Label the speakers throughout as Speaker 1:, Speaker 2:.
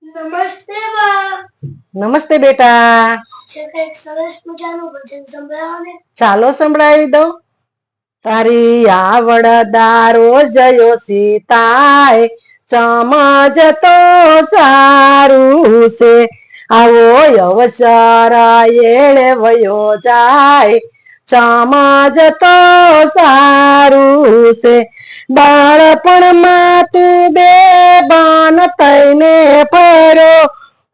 Speaker 1: નમસ્તે બા.
Speaker 2: નમસ્તે બેટા.
Speaker 1: છે કંઈક સરસ મજાનું ભજન સંભળાવો ને.
Speaker 2: ચાલો સંભળાવી દઉં. તારી આવડદારો જયો સીતાય સમજ તો સારું છે. આવો અવસર એળે વયો જાય સમજ તો સારું છે. બાળપણમાં તું બેભાન થઈને ફર્યો,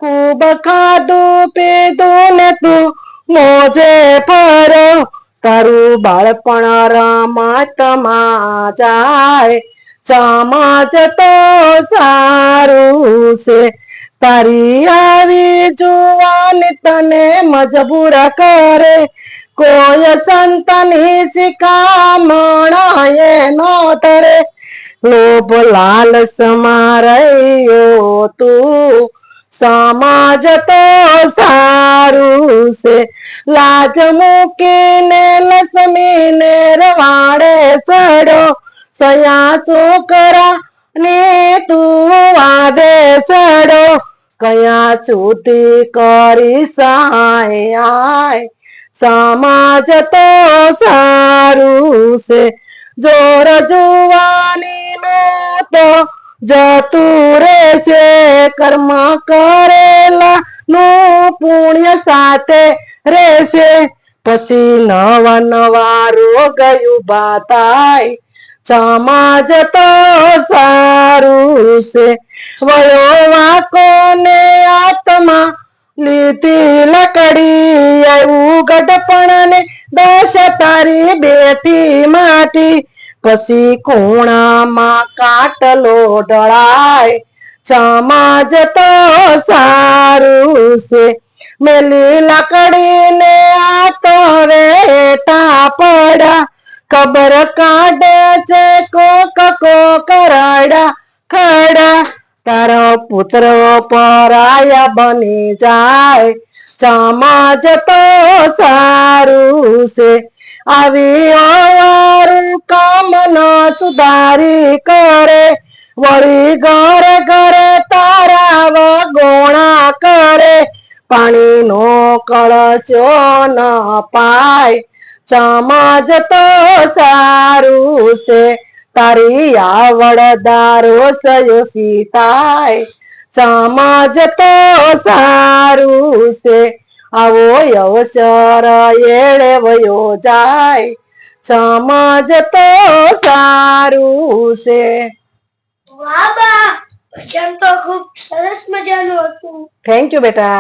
Speaker 2: ખૂબ ખાધું પીધું ને તું મોજે ફર્યો. તારું બાળપણ રમતમાં જાય સમજ તો સારું છે. તારી આવી જુવાની તને મજબૂર કરે, કોઈ સંતની શિખામણ એ નો તરે. લોભ લાલચમાં રહ્યો તું સમજ તો સારું છે. લાજ મૂકીને લક્ષ્મીને રવાડે ચડ્યો, સયા છોકરા ને તું વાદે ચડ્યો. કયા સુધી કરી સહાય સમજ તો સારું છે. જોર જુવાની નું તો જતું રહેશે, કર્મ કરેલા નું પુણ્ય સાથે રહેશે. પછી નવા નવા રોગ ઉભા થાય સમજ તો સારું છે. વયો વાકો ને આત્મા લીધી લકડી, આવ્યું ગઢપણ ને દશ તારી બેઠી માટી. પછી ખૂણામાં કાટલો ઢળાય સમજ તો સારું છે. મેલી લાકડી ને આ તો રેતા પડ્યા, ખબર કાઢે છે કોક રાડા ખડા. તારો પુત્ર પરાયા બની જાય સમજ તો સારું છે. આવી અવારું કામ ન સુધારી કરે, વળી ઘરે ઘરે તારા વગોણા કરે. પાણીનો કળશો ન પાય સમજ તો સારું છે. તારી આવડદારો સયો સીતાય સમજ તો સારું છે. આવો અવસર એળે વયો જાય સમજ તો સારું છે.
Speaker 1: વાહ બા, ભજન તો ખૂબ સરસ મજાનું હતું.
Speaker 2: થેન્ક યુ બેટા.